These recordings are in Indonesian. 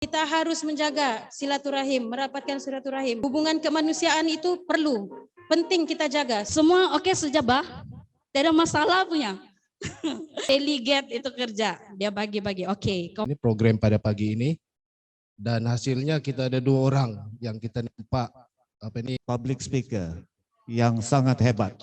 Kita harus menjaga silaturahim, merapatkan silaturahim. Hubungan kemanusiaan itu perlu, penting kita jaga. Semua oke sejabah, tidak ada masalah punya. Delegate itu kerja, dia bagi-bagi. Oke. Ini program pada pagi ini dan hasilnya kita ada 2 orang yang kita nampak public speaker yang sangat hebat.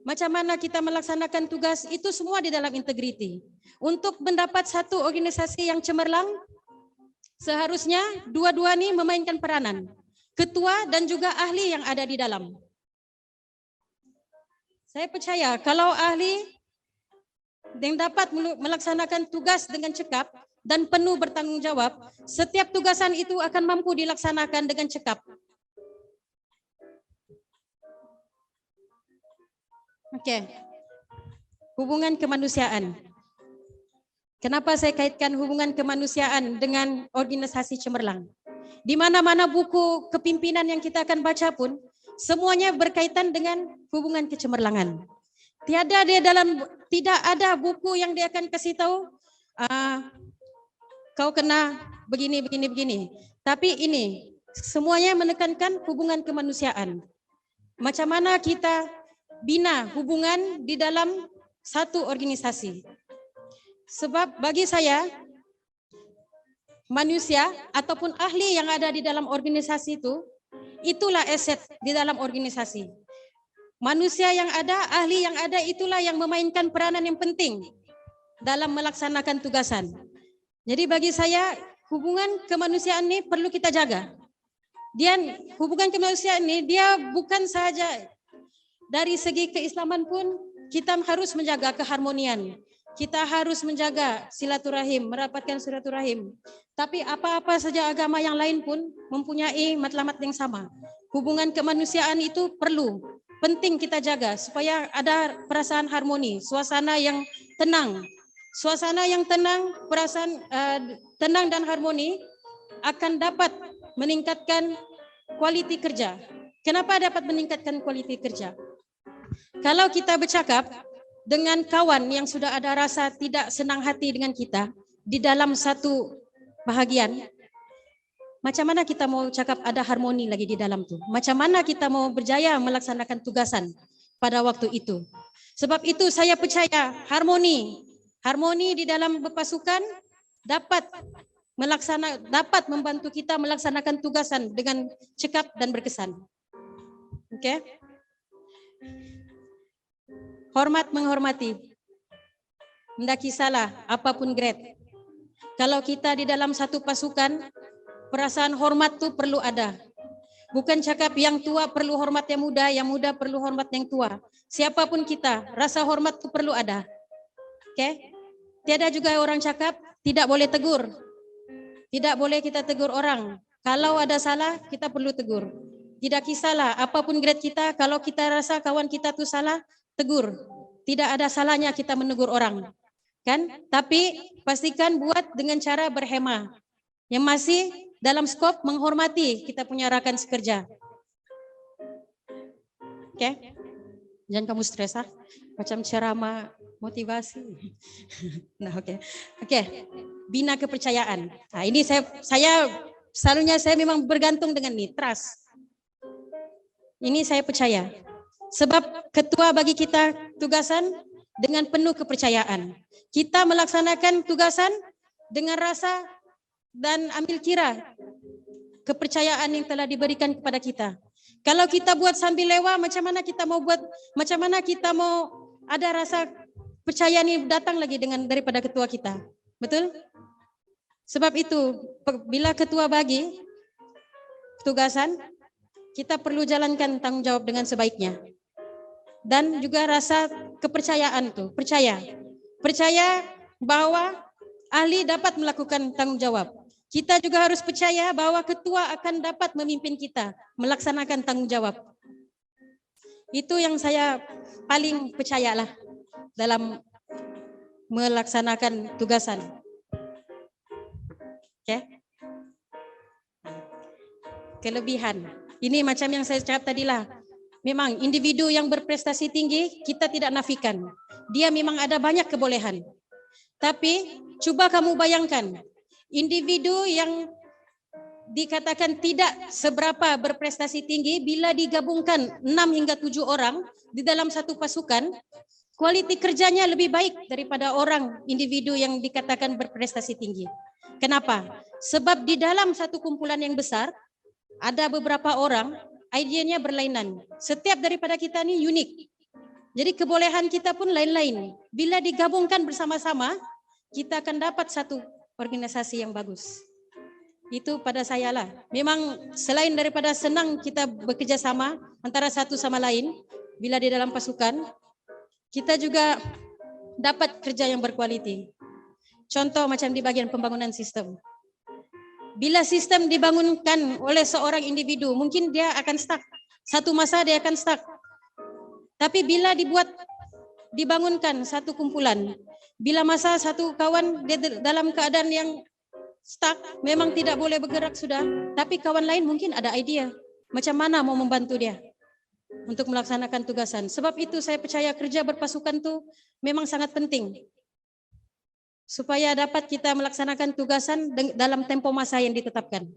Macam mana kita melaksanakan tugas itu semua di dalam integriti. Untuk mendapat satu organisasi yang cemerlang, seharusnya dua-dua ini memainkan peranan. Ketua dan juga ahli yang ada di dalam. Saya percaya kalau ahli yang dapat melaksanakan tugas dengan cekap dan penuh bertanggung jawab, setiap tugasan itu akan mampu dilaksanakan dengan cekap. Oke. Hubungan kemanusiaan. Kenapa saya kaitkan hubungan kemanusiaan dengan organisasi cemerlang? Di mana-mana buku kepimpinan yang kita akan baca pun, semuanya berkaitan dengan hubungan kecemerlangan. Tidak ada buku yang dia akan kasih tahu, kau kena begini. Tapi ini semuanya menekankan hubungan kemanusiaan. Macam mana kita bina hubungan di dalam satu organisasi. Sebab bagi saya, manusia ataupun ahli yang ada di dalam organisasi itu, itulah aset di dalam organisasi. Manusia yang ada, ahli yang ada, itulah yang memainkan peranan yang penting dalam melaksanakan tugasan. Jadi bagi saya, hubungan kemanusiaan ini perlu kita jaga. Hubungan kemanusiaan ini, dia bukan saja dari segi keislaman pun kita harus menjaga keharmonian. Kita harus menjaga silaturahim, merapatkan silaturahim. Tapi apa-apa saja agama yang lain pun mempunyai matlamat yang sama. Hubungan kemanusiaan itu perlu, penting kita jaga supaya ada perasaan harmoni, suasana yang tenang. Suasana yang tenang, perasaan tenang dan harmoni akan dapat meningkatkan kualiti kerja. Kenapa dapat meningkatkan kualiti kerja? Kalau kita bercakap dengan kawan yang sudah ada rasa tidak senang hati dengan kita di dalam satu bahagian, macam mana kita mau cakap ada harmoni lagi di dalam tu? Macam mana kita mau berjaya melaksanakan tugasan pada waktu itu? Sebab itu saya percaya harmoni di dalam berpasukan dapat membantu kita melaksanakan tugasan dengan cekap dan berkesan. Oke? Hormat menghormati. Mendaki salah, apapun grade. Kalau kita di dalam satu pasukan, perasaan hormat itu perlu ada. Bukan cakap yang tua perlu hormat yang muda perlu hormat yang tua. Siapapun kita, rasa hormat itu perlu ada. Oke? Tiada juga orang cakap, tidak boleh tegur. Tidak boleh kita tegur orang. Kalau ada salah, kita perlu tegur. Tidak kisahlah, apapun grade kita, kalau kita rasa kawan kita itu salah, tegur. Tidak ada salahnya kita menegur orang. Kan? Tapi pastikan buat dengan cara berhema. Yang masih dalam skop menghormati kita punya rakan sekerja. Oke? Jangan kamu stres macam ceramah motivasi. Nah, oke. Bina kepercayaan. Nah, ini saya selalunya saya memang bergantung dengan ini, trust. Ini saya percaya. Sebab ketua bagi kita tugasan dengan penuh kepercayaan. Kita melaksanakan tugasan dengan rasa dan ambil kira kepercayaan yang telah diberikan kepada kita. Kalau kita buat sambil lewat, macam mana kita mau ada rasa percaya ini datang lagi daripada ketua kita. Betul? Sebab itu, bila ketua bagi tugasan, kita perlu jalankan tanggung jawab dengan sebaiknya. Dan juga rasa kepercayaan tuh, percaya bahwa ahli dapat melakukan tanggung jawab. Kita juga harus percaya bahwa ketua akan dapat memimpin kita melaksanakan tanggung jawab. Itu yang saya paling percayalah dalam melaksanakan tugasan. Oke. kelebihan. Ini macam yang saya cakap tadilah. Memang individu yang berprestasi tinggi kita tidak nafikan. Dia memang ada banyak kebolehan. Tapi coba kamu bayangkan, individu yang dikatakan tidak seberapa berprestasi tinggi bila digabungkan 6 hingga 7 orang di dalam satu pasukan, kualiti kerjanya lebih baik daripada orang individu yang dikatakan berprestasi tinggi. Kenapa? Sebab di dalam satu kumpulan yang besar ada beberapa orang idenya berlainan. Setiap daripada kita ni unik. Jadi kebolehan kita pun lain-lain. Bila digabungkan bersama-sama, kita akan dapat satu organisasi yang bagus. Itu pada saya lah. Memang selain daripada senang kita bekerja sama antara satu sama lain, bila di dalam pasukan, kita juga dapat kerja yang berkualiti. Contoh macam di bagian pembangunan sistem. Bila sistem dibangunkan oleh seorang individu, mungkin dia akan stuck. Satu masa dia akan stuck. Tapi bila dibangunkan satu kumpulan, bila masa satu kawan dia dalam keadaan yang stuck, memang tidak boleh bergerak sudah, tapi kawan lain mungkin ada idea macam mana mau membantu dia untuk melaksanakan tugasan. Sebab itu saya percaya kerja berpasukan itu memang sangat penting supaya dapat kita melaksanakan tugasan dalam tempo masa yang ditetapkan.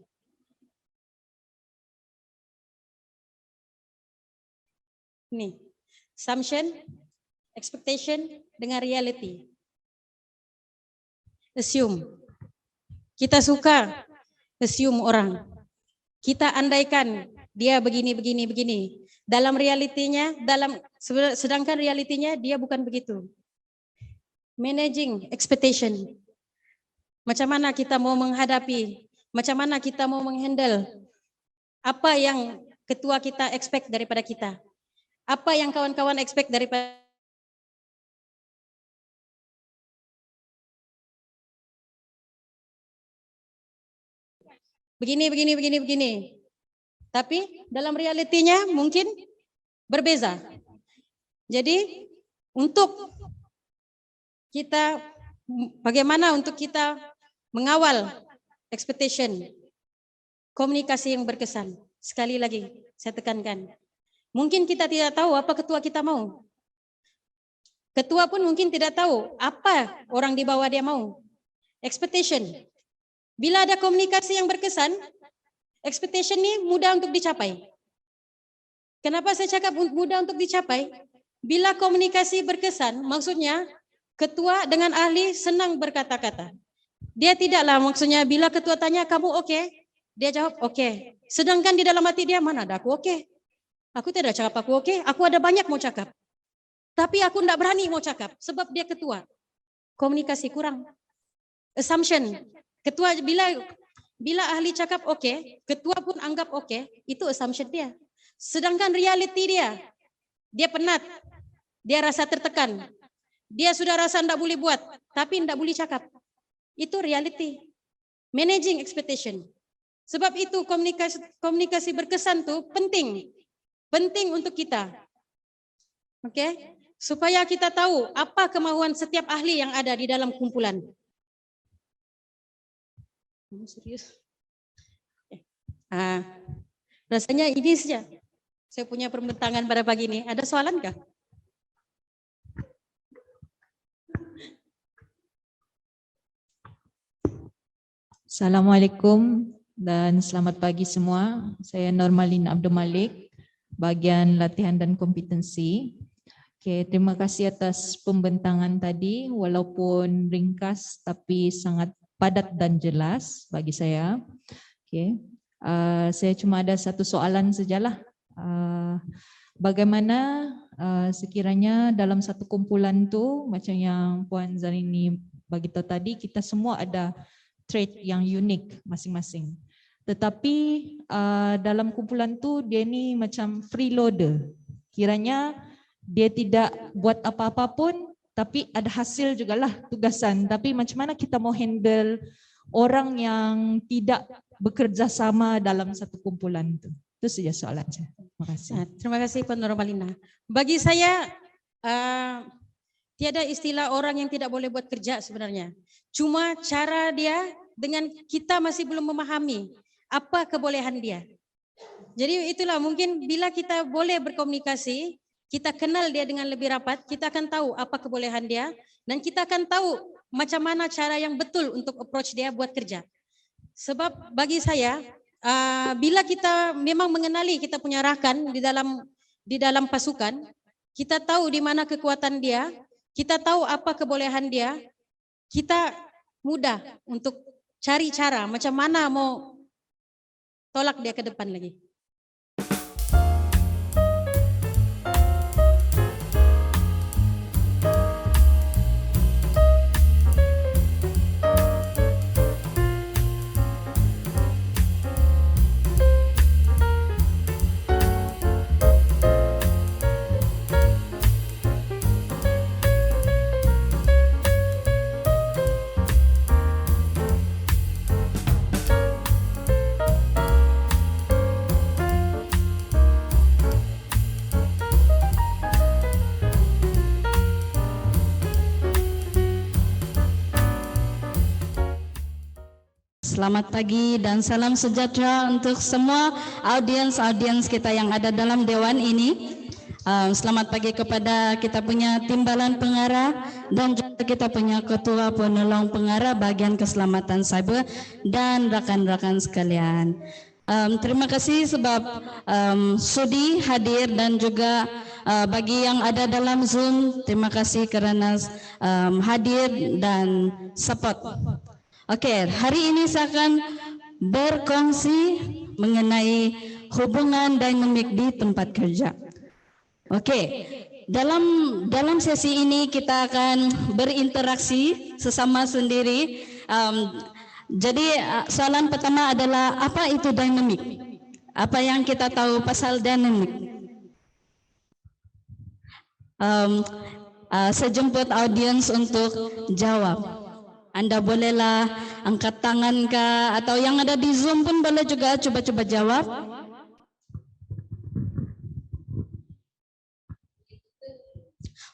Ini, assumption, expectation dengan reality. Assume. Kita suka assume orang. Kita andaikan dia begini. Dalam realitinya, sedangkan realitinya dia bukan begitu. Managing expectation. Macam mana kita mau menghadapi, macam mana kita mau menghandle apa yang ketua kita expect daripada kita. Apa yang kawan-kawan expect daripada begini. Tapi dalam realitinya mungkin berbeza. Jadi untuk kita, bagaimana untuk kita mengawal expectation, komunikasi yang berkesan. Sekali lagi saya tekankan, mungkin kita tidak tahu apa ketua kita mau. Ketua pun mungkin tidak tahu apa orang di bawah dia mau. Expectation. Bila ada komunikasi yang berkesan, expectation ni mudah untuk dicapai. Kenapa saya cakap mudah untuk dicapai? Bila komunikasi berkesan, maksudnya ketua dengan ahli senang berkata-kata. Dia tidaklah maksudnya bila ketua tanya kamu okey, dia jawab okey. Sedangkan di dalam hati dia mana ada aku okey. Aku tidak cakap aku okey, aku ada banyak mau cakap. Tapi aku tidak berani mau cakap sebab dia ketua. Komunikasi kurang. Assumption. Ketua bila ahli cakap okey, ketua pun anggap okey, itu assumption dia. Sedangkan reality dia penat. Dia rasa tertekan. Dia sudah rasa tidak boleh buat, tapi tidak boleh cakap. Itu reality. Managing expectation. Sebab itu komunikasi berkesan tu penting. Penting untuk kita. Okey? Supaya kita tahu apa kemahuan setiap ahli yang ada di dalam kumpulan. Serius? Rasanya ini saja. Saya punya perbentangan pada pagi ini. Ada soalan kah? Assalamualaikum dan selamat pagi semua. Saya Normalin Abdul Malik, bagian latihan dan kompetensi. Okay, terima kasih atas pembentangan tadi, walaupun ringkas tapi sangat padat dan jelas bagi saya. Okay. Saya cuma ada satu soalan sajalah. Bagaimana sekiranya dalam satu kumpulan tu, macam yang Puan Zarini bagi tahu tadi, kita semua ada trait yang unik masing-masing. Tetapi dalam kumpulan tu dia ni macam freeloader. Kiranya dia tidak buat apa-apa pun, tapi ada hasil jugalah tugasan. Tapi macam mana kita mau handle orang yang tidak bekerja sama dalam satu kumpulan tu? Itu saja soalan saya. Terima kasih. Terima kasih Puan Normalina. Bagi saya tiada istilah orang yang tidak boleh buat kerja sebenarnya. Cuma cara dia dengan kita masih belum memahami apa kebolehan dia. Jadi itulah mungkin bila kita boleh berkomunikasi, kita kenal dia dengan lebih rapat, kita akan tahu apa kebolehan dia dan kita akan tahu macam mana cara yang betul untuk approach dia buat kerja. Sebab bagi saya, bila kita memang mengenali kita punya rakan di dalam pasukan, kita tahu di mana kekuatan dia, kita tahu apa kebolehan dia, kita mudah untuk cari cara macam mana mau tolak dia ke depan lagi. Selamat pagi dan salam sejahtera untuk semua audiens kita yang ada dalam dewan ini. Selamat pagi kepada kita punya timbalan pengarah dan juga kita punya ketua penolong pengarah bagian keselamatan cyber dan rakan-rakan sekalian. Terima kasih sebab sudi hadir dan juga bagi yang ada dalam Zoom, terima kasih kerana hadir dan support. Okey, hari ini saya akan berkongsi mengenai hubungan dinamik di tempat kerja. Okey, dalam sesi ini kita akan berinteraksi sesama sendiri. Jadi soalan pertama adalah apa itu dinamik? Apa yang kita tahu pasal dinamik? Saya jemput audiens untuk jawab. Anda bolehlah angkat tangan kah, atau yang ada di Zoom pun boleh juga cuba-cuba jawab.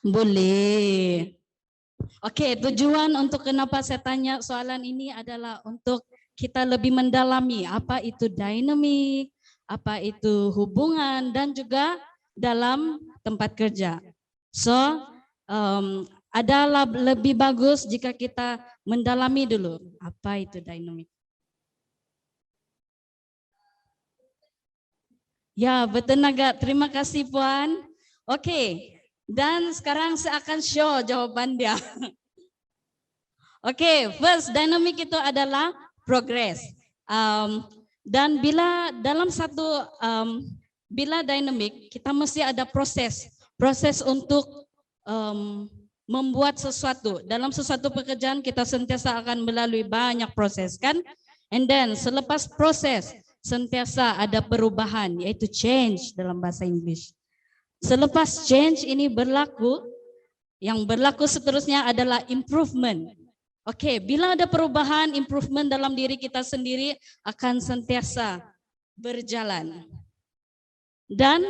Boleh. Okey, tujuan untuk kenapa saya tanya soalan ini adalah untuk kita lebih mendalami apa itu dinamik, apa itu hubungan dan juga dalam tempat kerja. So, adalah lebih bagus jika kita mendalami dulu apa itu dinamik. Ya, bertenaga. Terima kasih Puan. Okey, dan sekarang saya akan show jawapan dia. Okey, first dinamik itu adalah progress. Dan bila dalam satu bila dinamik kita mesti ada proses untuk membuat sesuatu. Dalam sesuatu pekerjaan kita sentiasa akan melalui banyak proses kan? And then selepas proses sentiasa ada perubahan yaitu change dalam bahasa Inggris. Selepas change ini berlaku, yang berlaku seterusnya adalah improvement. Okey, bila ada perubahan, improvement dalam diri kita sendiri akan sentiasa berjalan. Dan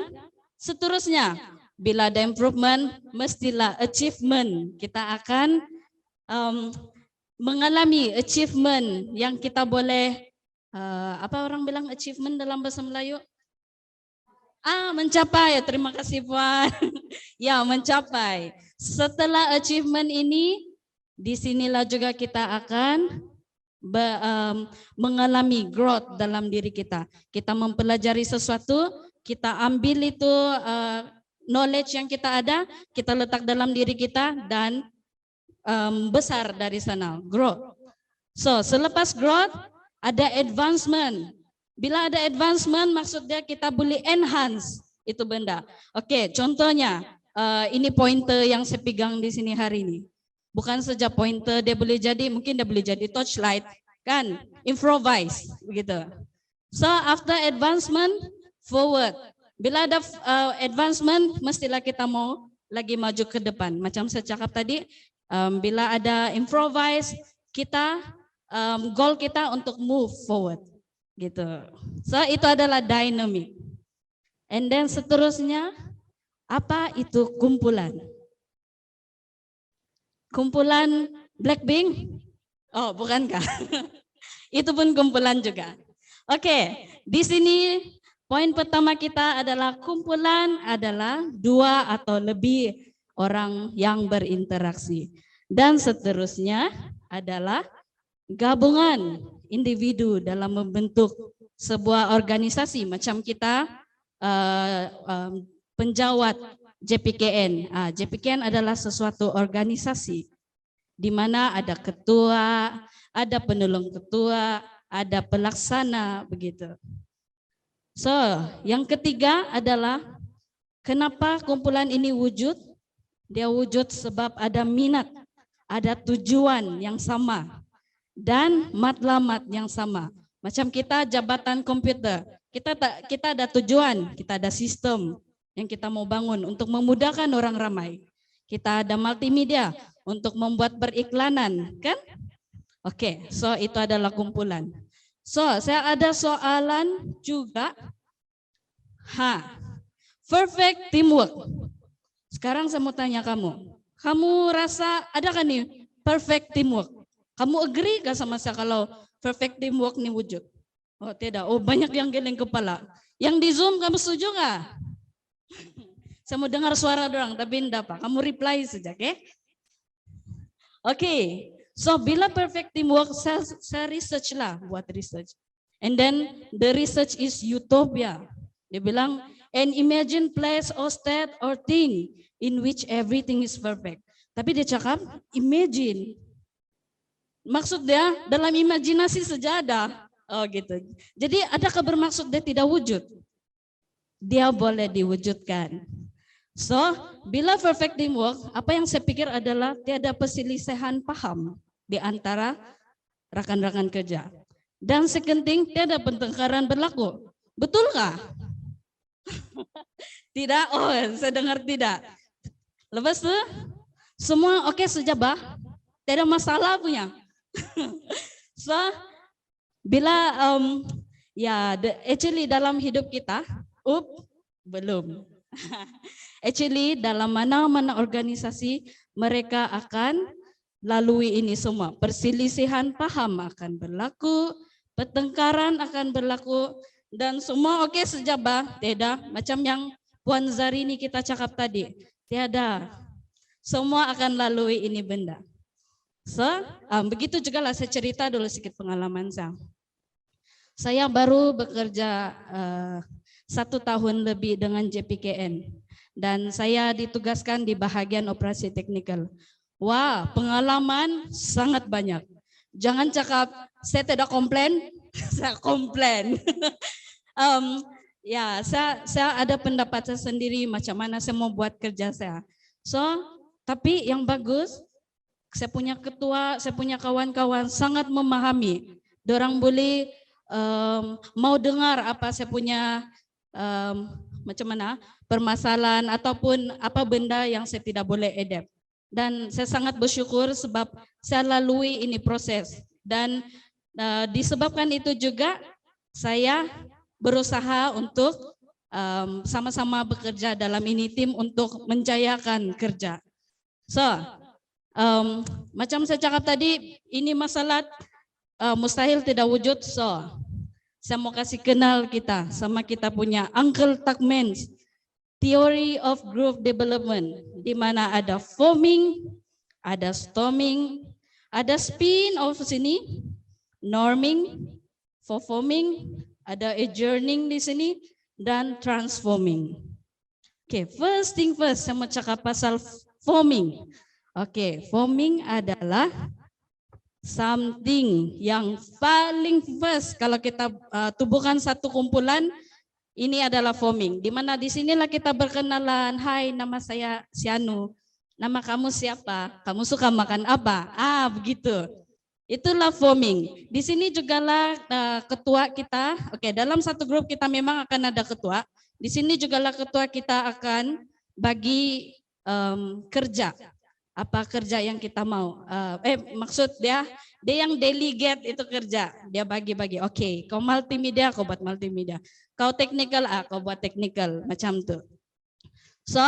seterusnya, bila ada improvement, mestilah achievement. Kita akan mengalami achievement yang kita boleh, apa orang bilang achievement dalam bahasa Melayu? Mencapai. Terima kasih Puan. Ya, mencapai. Setelah achievement ini, di sinilah juga kita akan mengalami growth dalam diri kita. Kita mempelajari sesuatu, kita ambil itu knowledge yang kita ada, kita letak dalam diri kita dan besar dari sana, growth. So, selepas growth ada advancement. Bila ada advancement maksudnya kita boleh enhance itu benda. Okey, contohnya ini pointer yang saya pegang di sini hari ini. Bukan saja pointer, dia boleh jadi, mungkin dia boleh jadi torchlight, kan? Improvise, begitu. So, after advancement, forward. Bila ada advancement, mestilah kita mau lagi maju ke depan. Macam saya cakap tadi, bila ada improvise, kita goal kita untuk move forward, gitu. So itu adalah dynamic. And then seterusnya, apa itu kumpulan? Kumpulan Blackpink? Oh, bukankah? Itu pun kumpulan juga. Oke, di sini Poin pertama kita adalah kumpulan adalah 2 atau lebih orang yang berinteraksi. Dan seterusnya adalah gabungan individu dalam membentuk sebuah organisasi macam kita penjawat JPKN. JPKN adalah sesuatu organisasi di mana ada ketua, ada penolong ketua, ada pelaksana begitu. So, yang ketiga adalah kenapa kumpulan ini wujud? Dia wujud sebab ada minat, ada tujuan yang sama, dan matlamat yang sama. Macam kita jabatan komputer, kita ada tujuan, kita ada sistem yang kita mau bangun untuk memudahkan orang ramai. Kita ada multimedia untuk membuat periklanan, kan? Oke, so itu adalah kumpulan. So, saya ada soalan juga. Perfect teamwork. Sekarang saya mau tanya kamu rasa ada kan nih perfect teamwork? Kamu agree gak sama saya kalau perfect teamwork ini wujud? Oh tidak, oh banyak yang geleng kepala. Yang di Zoom kamu setuju gak? Saya mau dengar suara dorang, tapi enggak Pak. Kamu reply saja, oke? Oke, so bila perfect teamwork, saya research lah, buat research. And then the research is utopia. Dia bilang, an imagine place or state or thing in which everything is perfect. Tapi dia cakap, imagine. Maksud dia dalam imajinasi saja ada. Oh gitu. Jadi adakah bermaksud dia tidak wujud? Dia boleh diwujudkan. So, bila perfect teamwork, apa yang saya pikir adalah tiada perselisihan paham di antara rakan-rakan kerja. Dan sekenting tiada pertengkaran berlaku. Betulkah? Tidak? Oh, saya dengar tidak. Lepas itu, semua oke saja, Bah. Tidak ada masalah punya. So, bila actually dalam hidup kita, belum. Actually dalam mana-mana organisasi mereka akan lalui ini semua. Perselisihan paham akan berlaku, pertengkaran akan berlaku, dan semua oke saja, Bah. Tidak, macam yang Puan Zarini kita cakap tadi. Tiada. Semua akan lalui ini benda. So, begitu juga lah saya cerita dulu sedikit pengalaman saya. Saya baru bekerja 1 tahun lebih dengan JPKN. Dan saya ditugaskan di bahagian operasi teknikal. Wah, pengalaman sangat banyak. Jangan cakap, saya tidak komplain, saya komplain. Saya ada pendapat saya sendiri macam mana saya mau buat kerja saya. So, tapi yang bagus, saya punya ketua, saya punya kawan-kawan sangat memahami. Dorang boleh mau dengar apa saya punya macam mana permasalahan ataupun apa benda yang saya tidak boleh adapt. Dan saya sangat bersyukur sebab saya lalui ini proses. Dan disebabkan itu juga saya berusaha untuk sama-sama bekerja dalam ini tim untuk menjayakan kerja. So, macam saya cakap tadi, ini masalah mustahil tidak wujud. So, saya mau kasih kenal kita sama kita punya Uncle Tuckman's Theory of Group Development, di mana ada forming, ada storming, ada spin off sini, norming, for forming, ada adjourning di sini, dan transforming. Oke, first thing first, saya mau cakap pasal forming. Oke, forming adalah something yang paling first kalau kita tubuhkan satu kumpulan. Ini adalah forming, di mana di sinilah kita berkenalan. Hai, nama saya Sianu. Nama kamu siapa? Kamu suka makan apa? Begitu. Itulah forming. Di sini juga lah ketua kita. Oke, dalam satu grup kita memang akan ada ketua. Di sini juga lah ketua kita akan bagi kerja. Apa kerja yang kita mau? Maksud dia yang delegate itu kerja. Dia bagi-bagi. Oke, kau multimedia, kau buat multimedia. Kau technical, kau buat technical, macam tuh. So,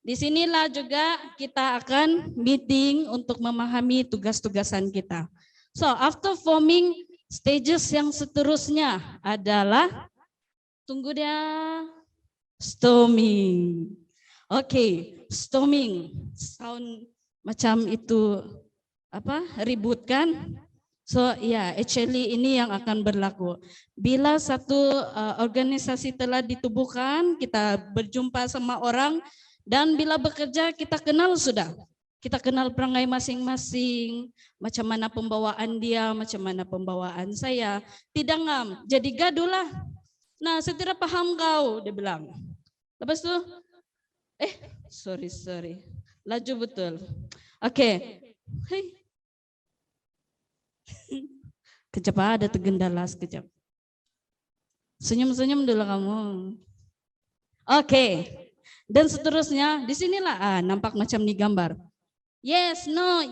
disinilah juga kita akan meeting untuk memahami tugas-tugasan kita. So, after forming, stages yang seterusnya adalah Tunggu dia. Storming. Oke, storming. Sound macam itu apa? Ribut kan? So ya, actually ini yang akan berlaku. Bila satu organisasi telah ditubuhkan, kita berjumpa sama orang, dan bila bekerja kita kenal sudah. Kita kenal perangai masing-masing, macam mana pembawaan dia, macam mana pembawaan saya. Tidak ngam, jadi gaduh lah. Nah, saya tidak paham kau, dia bilang. Lepas tu, sorry. Laju betul. Oke. Hey. Kejap ada tergendala sekejap. Senyum-senyum dulu kamu. Oke. Dan seterusnya, disinilah nampak macam di gambar. Yes, no,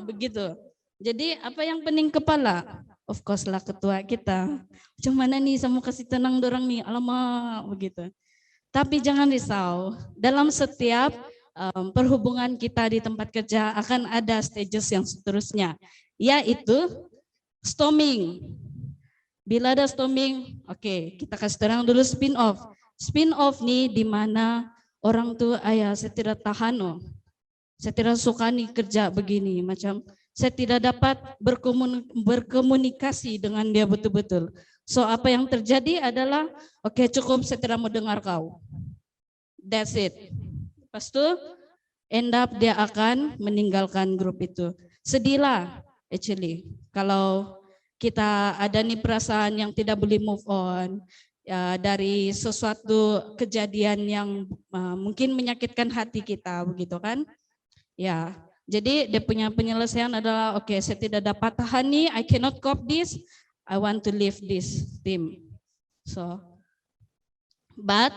begitu. Jadi apa yang pening kepala? Of course lah ketua kita. Macam mana nih saya mau kasih tenang dorang nih, alamak begitu. Tapi jangan risau, dalam setiap perhubungan kita di tempat kerja akan ada stages yang seterusnya, yaitu storming. Bila ada storming, oke, kita kasih terang dulu spin off. Spin off nih di mana orang tuh ayah saya tidak tahan saya tidak suka nih kerja begini, macam saya tidak dapat berkomunikasi dengan dia betul-betul. So apa yang terjadi adalah, oke, cukup, saya tidak mau dengar kau. That's it. Lepas itu end up dia akan meninggalkan grup itu. Sedihlah actually kalau kita ada nih perasaan yang tidak boleh move on ya, dari sesuatu kejadian yang mungkin menyakitkan hati kita begitu kan. Ya, jadi dia punya penyelesaian adalah oke, saya tidak dapat tahan nih, I cannot cope this, I want to leave this team. So, but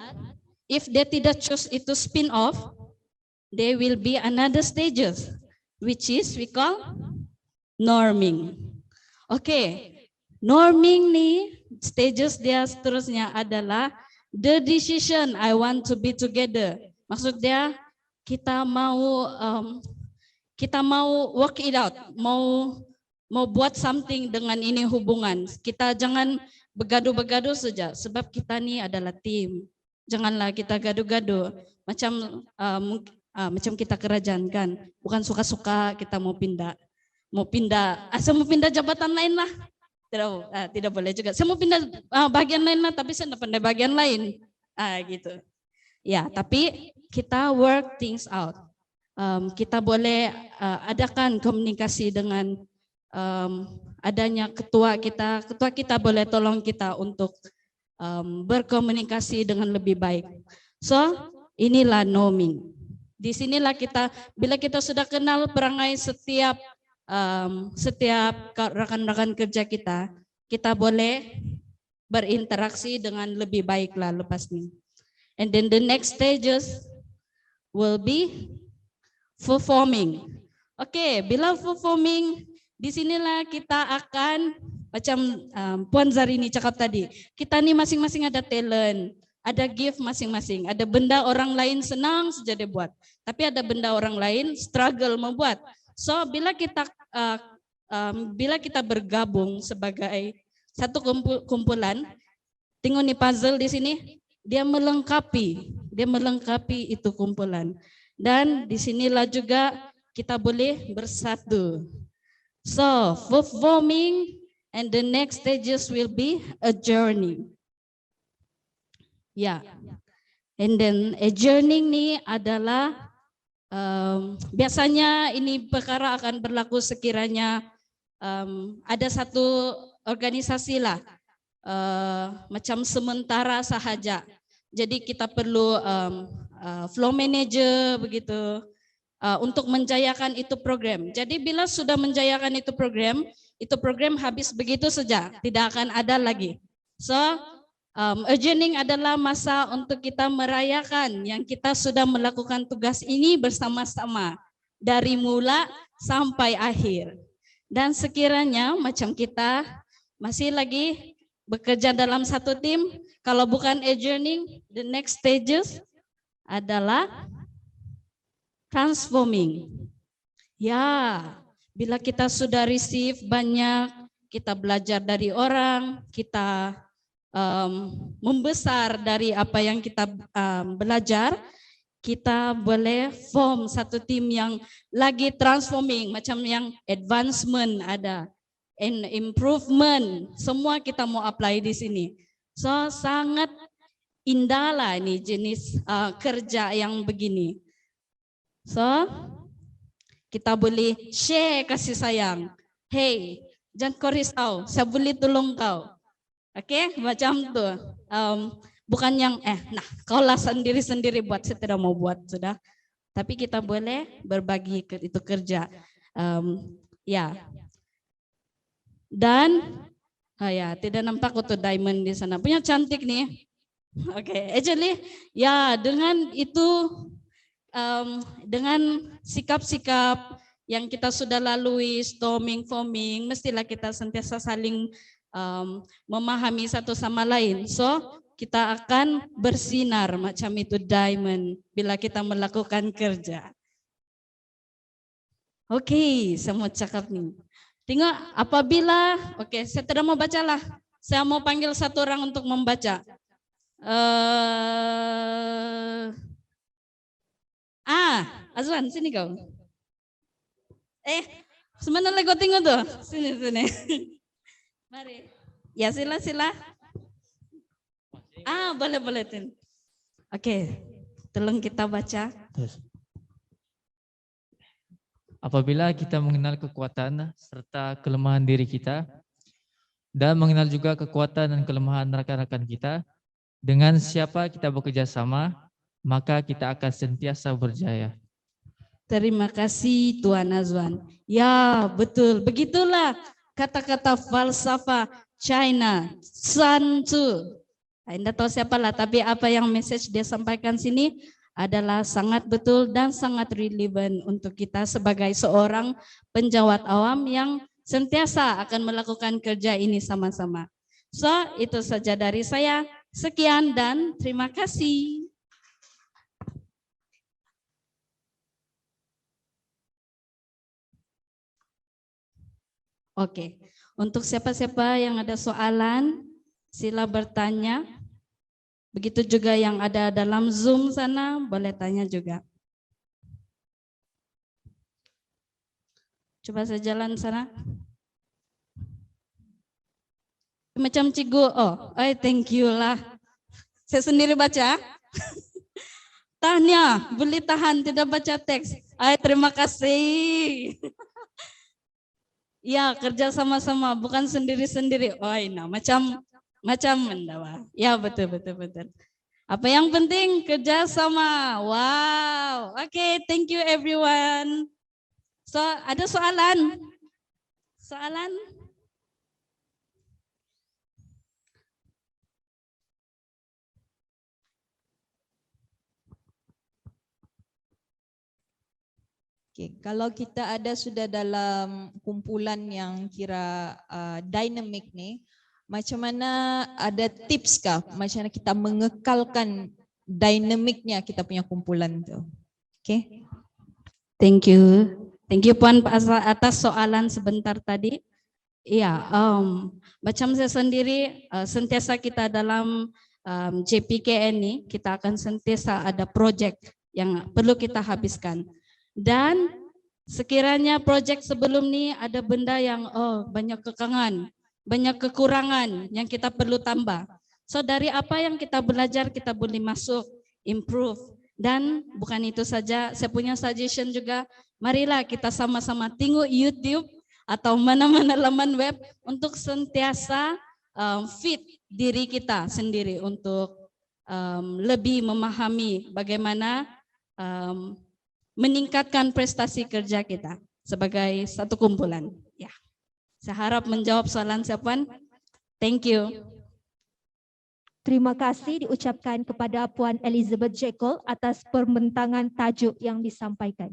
if they tidak choose itu spin off, there will be another stages, which is we call norming. Oke, norming nih stages dia seterusnya adalah the decision I want to be together. Maksud dia kita mau work it out, mau buat something dengan ini hubungan. Kita jangan bergaduh-gaduh saja, sebab kita nih adalah tim. Janganlah kita gaduh-gaduh, macam kita kerajaan kan, bukan suka-suka kita mau pindah, saya mau pindah jabatan lain lah. Tidak boleh juga. Saya mau pindah bagian lain lah, tapi saya tidak pandai bagian lain. Gitu. Ya, tapi kita work things out. Kita boleh adakan komunikasi dengan adanya ketua kita boleh tolong kita untuk berkomunikasi dengan lebih baik. So, inilah norming. Di sinilah bila kita sudah kenal perangai setiap rekan-rekan kerja kita boleh berinteraksi dengan lebih baik lah lepas ini. And then the next stages will be performing. Oke, bila performing, disinilah kita akan macam Puan Zarini cakap tadi, kita nih masing-masing ada talent, ada gift masing-masing, ada benda orang lain senang saja dia buat, tapi ada benda orang lain struggle membuat. So bila kita bergabung sebagai satu kumpulan, tengok nih puzzle di sini. Dia melengkapi itu kumpulan. Dan disinilah juga kita boleh bersatu. So, performing and the next stages will be a journey. Ya, and then a journey ini adalah biasanya ini perkara akan berlaku sekiranya ada satu organisasi lah. Macam sementara sahaja. Jadi kita perlu flow manager begitu untuk menjayakan itu program. Jadi bila sudah menjayakan itu program habis begitu saja, tidak akan ada lagi. So, adjourning adalah masa untuk kita merayakan yang kita sudah melakukan tugas ini bersama-sama dari mula sampai akhir. Dan sekiranya macam kita masih lagi bekerja dalam satu tim, kalau bukan adjourning, the next stages adalah transforming. Ya, bila kita sudah receive banyak, kita belajar dari orang, kita membesar dari apa yang kita belajar, kita boleh form satu tim yang lagi transforming, macam yang advancement ada, and improvement, semua kita mau apply di sini. So sangat indah lah ini jenis kerja yang begini. So kita boleh share kasih sayang. Hey, jangan kau risau, saya boleh tolong kau. Oke, macam tu. Bukan yang nah kau lah sendiri-sendiri buat, saya tidak mau buat sudah. Tapi kita boleh berbagi itu kerja. Ya. Dan ya tidak nampak untuk diamond di sana. Punya cantik nih. Oke, actually ya dengan itu dengan sikap-sikap yang kita sudah lalui, storming, forming, mestilah kita sentiasa saling memahami satu sama lain. So, kita akan bersinar macam itu diamond bila kita melakukan kerja. Oke, saya mau cakap nih. Tengok apabila, saya tidak mau baca lah. Saya mau panggil satu orang untuk membaca. Azwan, sini kau. Sebenarnya kau tengok tuh. Sini. Mari. Ya sila. Boleh. Oke, tolong kita baca. Apabila kita mengenal kekuatan serta kelemahan diri kita, dan mengenal juga kekuatan dan kelemahan rekan-rekan kita, dengan siapa kita bekerja sama, maka kita akan sentiasa berjaya. Terima kasih Tuan Azwan. Ya, betul. Begitulah kata-kata falsafah China, Sun Tzu. Anda tahu siapa lah, tapi apa yang message dia sampaikan sini adalah sangat betul dan sangat relevan untuk kita sebagai seorang penjawat awam yang sentiasa akan melakukan kerja ini sama-sama. So, itu saja dari saya. Sekian dan terima kasih. Oke, untuk siapa-siapa yang ada soalan, sila bertanya. Begitu juga yang ada dalam Zoom sana, boleh tanya juga. Coba saya jalan sana. Macam Cigu, thank you lah. Saya sendiri baca. Tahnya, boleh tahan, tidak baca teks. Terima kasih. Ya, kerja sama-sama, bukan sendiri-sendiri. Macam mendawa. Ya, betul. Apa yang penting kerja sama. Wow. Oke, thank you everyone. So, ada soalan? Soalan? Kalau kita sudah dalam kumpulan yang kira dynamic nih, macam mana ada tips kah? Macam mana kita mengekalkan dinamiknya kita punya kumpulan tu? Okay. Thank you Puan atas soalan sebentar tadi. Iya, macam saya sendiri sentiasa kita dalam JPKN ini kita akan sentiasa ada projek yang perlu kita habiskan. Dan sekiranya proyek sebelum ini ada benda yang banyak kekangan, banyak kekurangan yang kita perlu tambah. So dari apa yang kita belajar kita boleh masuk, improve. Dan bukan itu saja, saya punya suggestion juga, marilah kita sama-sama tengok YouTube atau mana-mana laman web untuk sentiasa fit diri kita sendiri untuk lebih memahami bagaimana meningkatkan prestasi kerja kita sebagai satu kumpulan. Ya, saya harap menjawab soalan siapaan. Thank you. Terima kasih diucapkan kepada Puan Elizabeth Jekyll atas pembentangan tajuk yang disampaikan.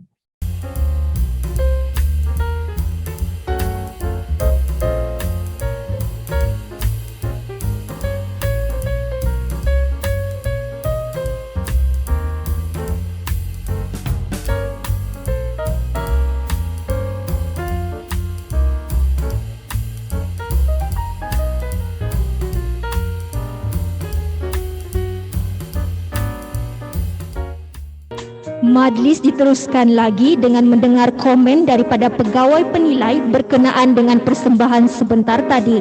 Majlis diteruskan lagi dengan mendengar komen daripada pegawai penilai berkenaan dengan persembahan sebentar tadi.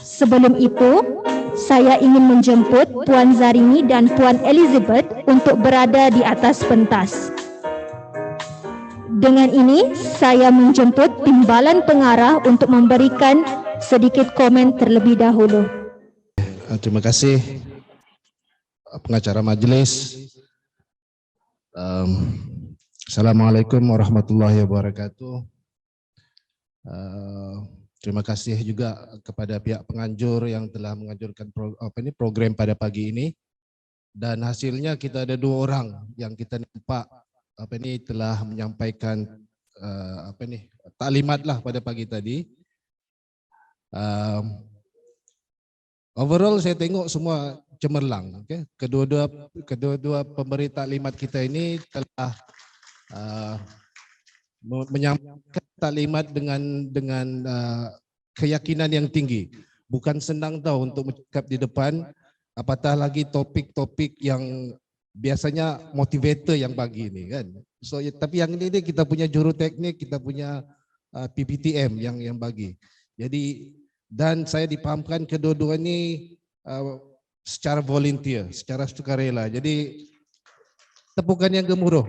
Sebelum itu, saya ingin menjemput Puan Zarini dan Puan Elizabeth untuk berada di atas pentas. Dengan ini, saya menjemput timbalan pengarah untuk memberikan sedikit komen terlebih dahulu. Terima kasih pengacara majelis. Assalamualaikum warahmatullahi wabarakatuh. Terima kasih juga kepada pihak penganjur yang telah menganjurkan program pada pagi ini. Dan hasilnya kita ada 2 orang yang kita nampak telah menyampaikan taklimat lah pada pagi tadi. Overall saya tengok semua cemerlang. Okay? Kedua-dua pemberi taklimat kita ini telah menyampaikan taklimat dengan keyakinan yang tinggi. Bukan senang tahu untuk bercakap di depan, apatah lagi topik-topik yang biasanya motivator yang bagi ini kan. So tapi yang ini kita punya juru teknik, kita punya PPTM yang bagi. Jadi dan saya dipahamkan kedua-dua ini secara volunteer, secara sukarela. Jadi tepukan yang gemuruh.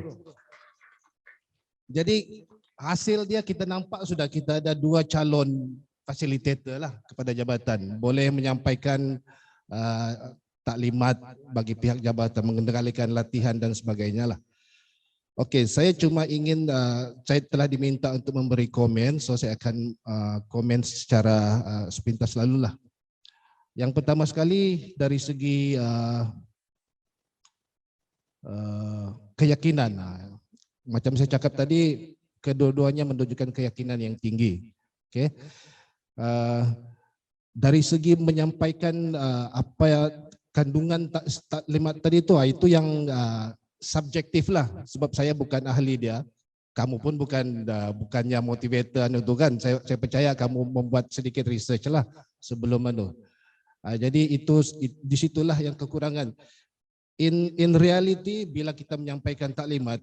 Jadi hasil dia kita nampak sudah kita ada 2 calon fasilitator lah kepada jabatan. Boleh menyampaikan taklimat bagi pihak jabatan, mengendalikan latihan dan sebagainya lah. Okey, saya cuma ingin, saya telah diminta untuk memberi komen, so saya akan komen secara sepintas lalu lah. Yang pertama sekali dari segi keyakinan, macam saya cakap tadi, kedua-duanya menunjukkan keyakinan yang tinggi. Okey, dari segi menyampaikan apa kandungan taklimat tadi itu yang subjektif lah, sebab saya bukan ahli dia, kamu pun bukannya motivator itu kan. Saya percaya kamu membuat sedikit research lah sebelum itu. Jadi itu disitulah yang kekurangan. In reality bila kita menyampaikan taklimat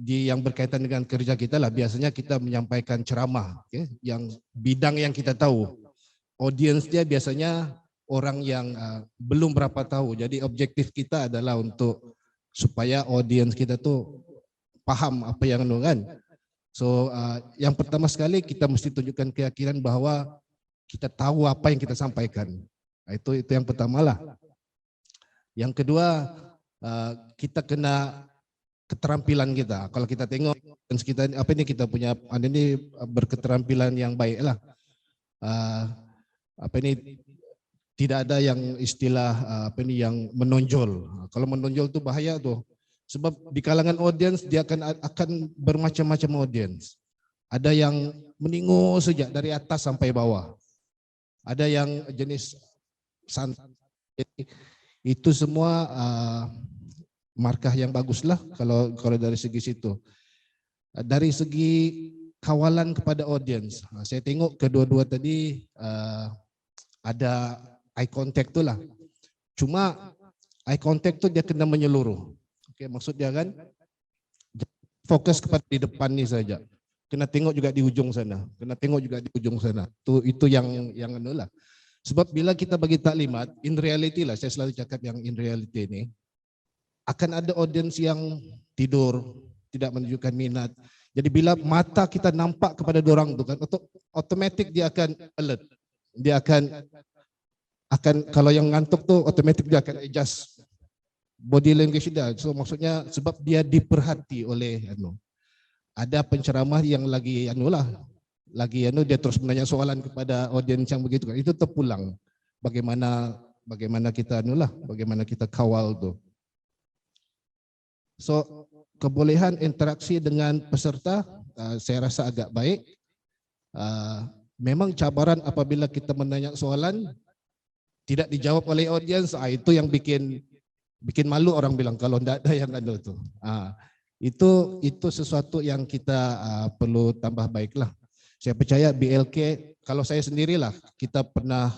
yang berkaitan dengan kerja kita lah, biasanya kita menyampaikan ceramah, okay? Yang bidang yang kita tahu. Audience dia biasanya orang yang belum berapa tahu. Jadi objektif kita adalah untuk supaya audiens kita tuh paham apa yang kan. So yang pertama sekali kita mesti tunjukkan keyakinan bahwa kita tahu apa yang kita sampaikan. Itu yang pertama lah. Yang kedua, kita kena keterampilan kita. Kalau kita tengok kita kita punya ini berketerampilan yang baik lah. Tidak ada yang istilah yang menonjol. Kalau menonjol itu bahaya tuh. Sebab di kalangan audiens dia akan bermacam-macam audiens. Ada yang meningu saja dari atas sampai bawah. Ada yang jenis santai. Itu semua markah yang baguslah kalau dari segi situ. Dari segi kawalan kepada audiens, saya tengok kedua-dua tadi ada eye contact tu lah. Cuma eye contact tu dia kena menyeluruh. Okey, maksud dia kan fokus kepada di depan ni saja. Kena tengok juga di ujung sana. Kena tengok juga di ujung sana. Itu yang anulah. Sebab bila kita bagi taklimat, in reality lah, saya selalu cakap yang in reality ni, akan ada audiens yang tidur, tidak menunjukkan minat. Jadi bila mata kita nampak kepada dorang tu kan, automatik dia akan alert. Dia akan kalau yang ngantuk tu otomatik dia akan adjust body language dia. So maksudnya sebab dia diperhati oleh ada penceramah yang lagi dia terus menanya soalan kepada audiens yang begitu kan. Itu terpulang. Bagaimana kita bagaimana kita kawal tu. So kebolehan interaksi dengan peserta saya rasa agak baik. Memang cabaran apabila kita menanya soalan tidak dijawab oleh audiens, itu yang bikin malu orang bilang kalau tidak ada yang ada tu. Itu sesuatu yang kita perlu tambah baiklah. Saya percaya BLK, kalau saya sendirilah, kita pernah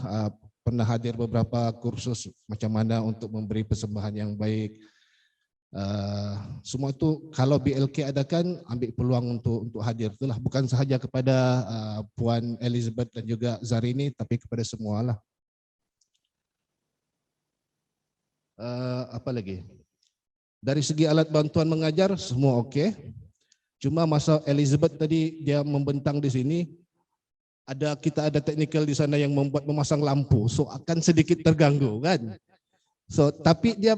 hadir beberapa kursus macam mana untuk memberi persembahan yang baik. Semua itu kalau BLK adakan, ambil peluang untuk hadir itulah, bukan sahaja kepada Puan Elizabeth dan juga Zarini, tapi kepada semualah. Apa lagi? Dari segi alat bantuan mengajar semua okey. Cuma masa Elizabeth tadi dia membentang di sini, kita ada teknikal di sana yang memasang lampu, so akan sedikit terganggu kan. So tapi dia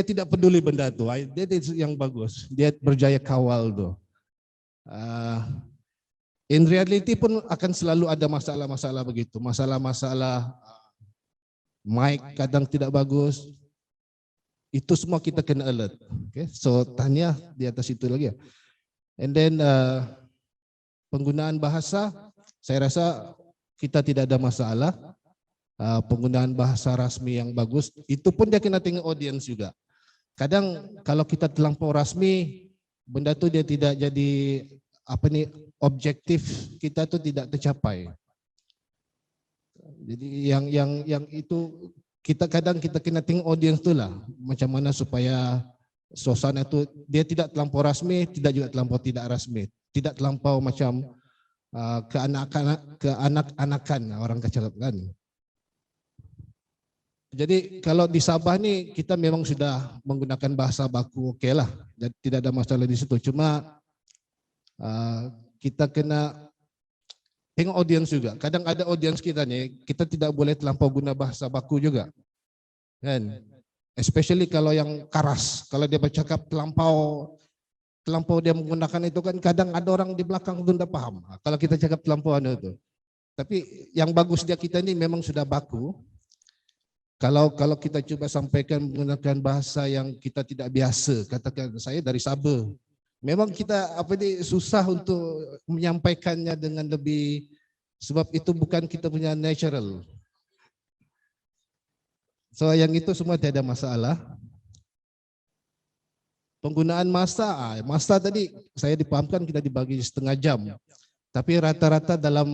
tidak peduli benda tu. Dia yang bagus. Dia berjaya kawal tu. In reality pun akan selalu ada masalah-masalah begitu. Masalah-masalah mic kadang tidak bagus. Itu semua kita kena alert. Okay? So tanya di atas itu lagi. And then penggunaan bahasa, saya rasa kita tidak ada masalah. Penggunaan bahasa rasmi yang bagus, itu pun dia kena tengok audiens juga. Kadang kalau kita terlampau rasmi, benda tu dia tidak jadi objektif kita tu tidak tercapai. Jadi yang itu kita kena tengok audiens tu lah, macam mana supaya suasana tu dia tidak terlampau rasmi, tidak juga terlampau tidak rasmi, tidak terlampau macam keanak-anakan orang kecil kan. Jadi kalau di Sabah ni kita memang sudah menggunakan bahasa baku okey lah, tidak ada masalah di situ. Cuma kita kena tengok audiens juga. Kadang ada audiens kita ni, kita tidak boleh terlampau guna bahasa baku juga, kan? Especially kalau yang karas, kalau dia bercakap terlampau dia menggunakan itu kan, kadang ada orang di belakang tu tidak paham. Kalau kita cakap terlampau itu. Tapi yang bagus dia kita ni memang sudah baku. Kalau kita cuba sampaikan menggunakan bahasa yang kita tidak biasa, katakan saya dari Sabah, memang kita susah untuk menyampaikannya dengan lebih, sebab itu bukan kita punya natural. So yang itu semua tidak ada masalah. Penggunaan masa tadi saya dipahamkan kita dibagi setengah jam, tapi rata-rata dalam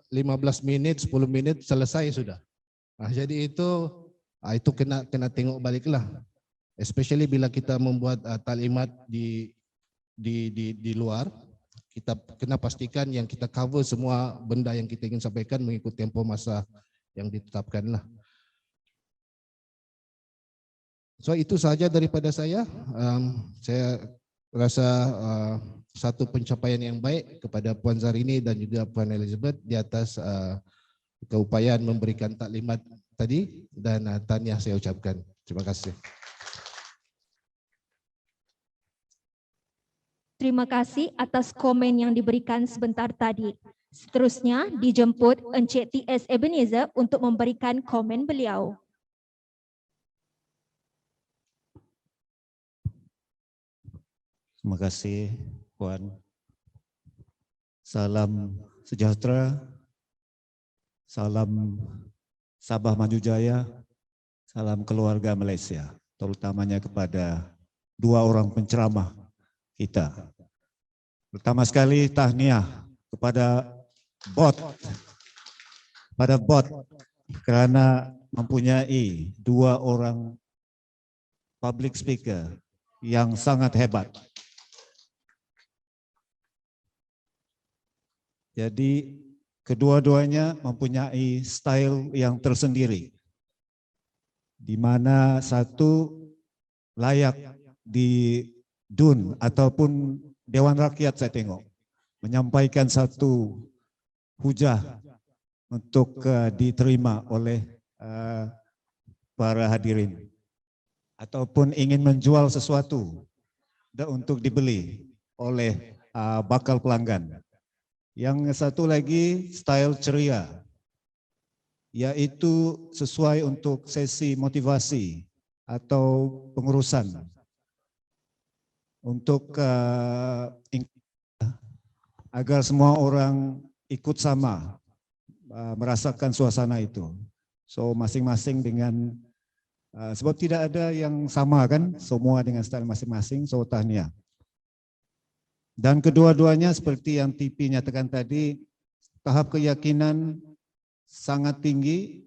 15 menit, 10 menit selesai sudah. Jadi itu kena tengok baliklah, especially bila kita membuat taklimat di luar, kita kena pastikan yang kita cover semua benda yang kita ingin sampaikan mengikut tempo masa yang ditetapkan lah. So itu sahaja daripada saya. Saya rasa satu pencapaian yang baik kepada Puan Zarini dan juga Puan Elizabeth di atas keupayaan memberikan taklimat tadi, dan tahniah saya ucapkan. Terima kasih. Terima kasih atas komen yang diberikan sebentar tadi. Seterusnya dijemput Encik T.S. Ebenezer untuk memberikan komen beliau. Terima kasih, Puan. Salam sejahtera, salam Sabah Maju Jaya, salam keluarga Malaysia, terutamanya kepada dua orang penceramah kita. Pertama sekali tahniah kepada bot kerana mempunyai dua orang public speaker yang sangat hebat. Jadi kedua-duanya mempunyai style yang tersendiri, di mana satu layak di DUN ataupun Dewan Rakyat saya tengok, menyampaikan satu hujah untuk diterima oleh para hadirin, ataupun ingin menjual sesuatu untuk dibeli oleh bakal pelanggan. Yang satu lagi style ceria, yaitu sesuai untuk sesi motivasi atau pengurusan untuk agar semua orang ikut sama merasakan suasana itu. So masing-masing dengan sebab tidak ada yang sama kan, semua dengan style masing-masing. So tahniah. Dan kedua-duanya seperti yang TP nyatakan tadi, tahap keyakinan sangat tinggi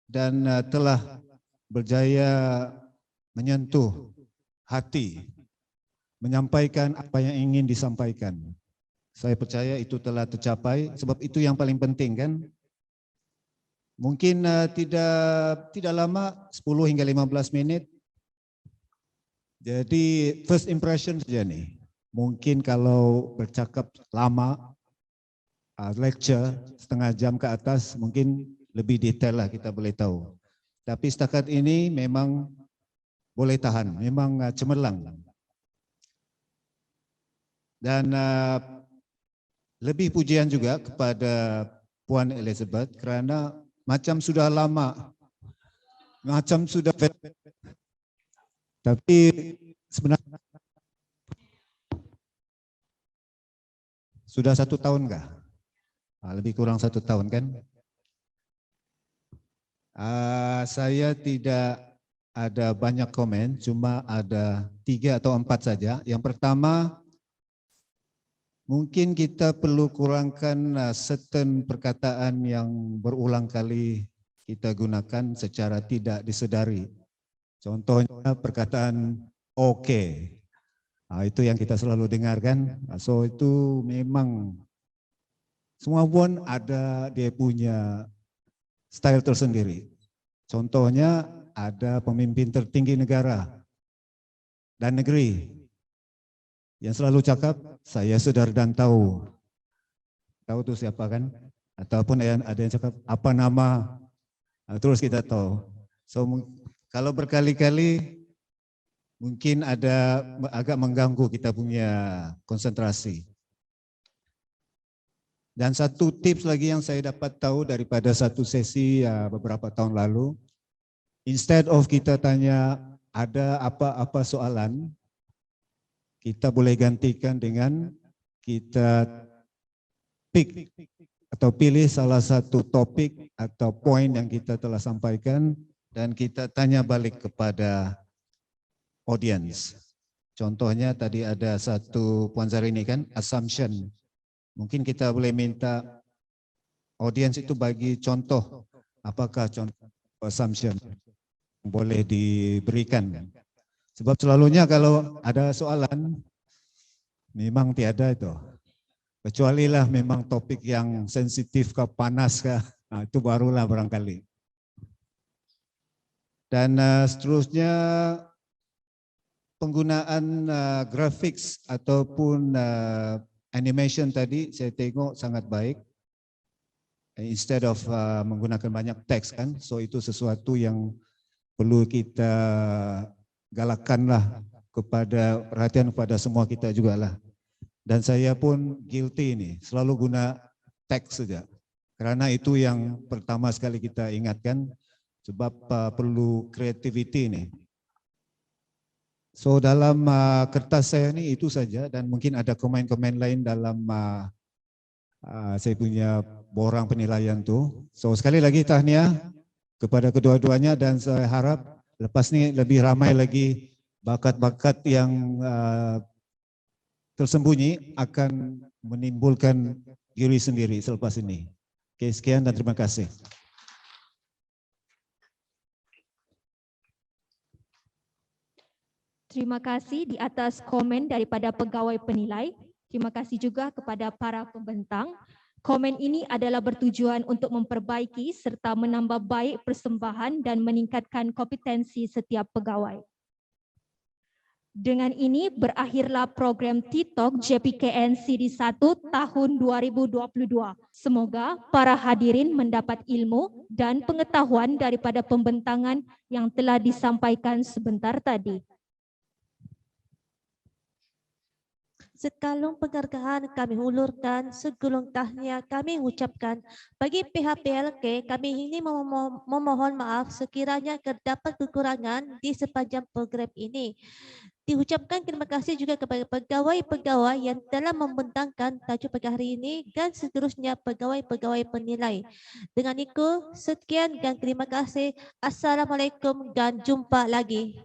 dan telah berjaya menyentuh hati menyampaikan apa yang ingin disampaikan. Saya percaya itu telah tercapai, sebab itu yang paling penting kan. Mungkin tidak lama, 10 hingga 15 menit. Jadi first impression saja nih. Mungkin kalau bercakap lama, lecture setengah jam ke atas, mungkin lebih detail lah kita boleh tahu. Tapi setakat ini memang boleh tahan, memang cemerlang. Dan lebih pujian juga kepada Puan Elizabeth kerana macam sudah lama, macam sudah, tapi sebenarnya sudah 1 tahun kah? Lebih kurang 1 tahun kan? Saya tidak ada banyak komen, cuma ada 3 atau 4 saja. Yang pertama, mungkin kita perlu kurangkan certain perkataan yang berulang kali kita gunakan secara tidak disedari. Contohnya perkataan oke. Itu yang kita selalu dengarkan. So itu memang semua pun ada dia punya style tersendiri. Contohnya ada pemimpin tertinggi negara dan negeri yang selalu cakap, saya sedar dan tahu. Tahu tu siapa kan? Ataupun ada yang cakap, apa nama? Terus kita tahu. So kalau berkali-kali mungkin ada agak mengganggu kita punya konsentrasi. Dan satu tips lagi yang saya dapat tahu daripada satu sesi beberapa tahun lalu, instead of kita tanya ada apa-apa soalan, kita boleh gantikan dengan kita pick atau pilih salah satu topik atau poin yang kita telah sampaikan dan kita tanya balik kepada audience. Contohnya tadi ada satu Puan Zarini kan, assumption. Mungkin kita boleh minta audience itu bagi contoh, apakah contoh assumption boleh diberikan kan. Sebab selalunya kalau ada soalan, memang tiada itu. Kecuali lah memang topik yang sensitif ke panas ke, itu barulah barangkali. Dan seterusnya penggunaan graphics ataupun animation tadi saya tengok sangat baik. Instead of menggunakan banyak teks kan, so itu sesuatu yang perlu kita galakkanlah kepada perhatian kepada semua kita juga lah. Dan saya pun guilty ini, selalu guna teks saja. Karena itu yang pertama sekali kita ingatkan, sebab perlu creativity ini. So dalam kertas saya ini itu saja dan mungkin ada komen-komen lain dalam saya punya borang penilaian tu. So sekali lagi tahniah kepada kedua-duanya dan saya harap lepas ni lebih ramai lagi bakat-bakat yang tersembunyi akan menimbulkan diri sendiri selepas ini. Oke, sekian dan terima kasih. Terima kasih di atas komen daripada pegawai penilai. Terima kasih juga kepada para pembentang. Komen ini adalah bertujuan untuk memperbaiki serta menambah baik persembahan dan meningkatkan kompetensi setiap pegawai. Dengan ini berakhirlah program T-Talk JPKN Siri 1 tahun 2022. Semoga para hadirin mendapat ilmu dan pengetahuan daripada pembentangan yang telah disampaikan sebentar tadi. Sekalung penghargaan kami hulurkan, segulung tahniah kami ucapkan. Bagi pihak PLK, kami ingin memohon maaf sekiranya terdapat kekurangan di sepanjang program ini. Diucapkan terima kasih juga kepada pegawai-pegawai yang telah membentangkan tajuk pada hari ini dan seterusnya pegawai-pegawai penilai. Dengan itu, sekian dan terima kasih. Assalamualaikum dan jumpa lagi.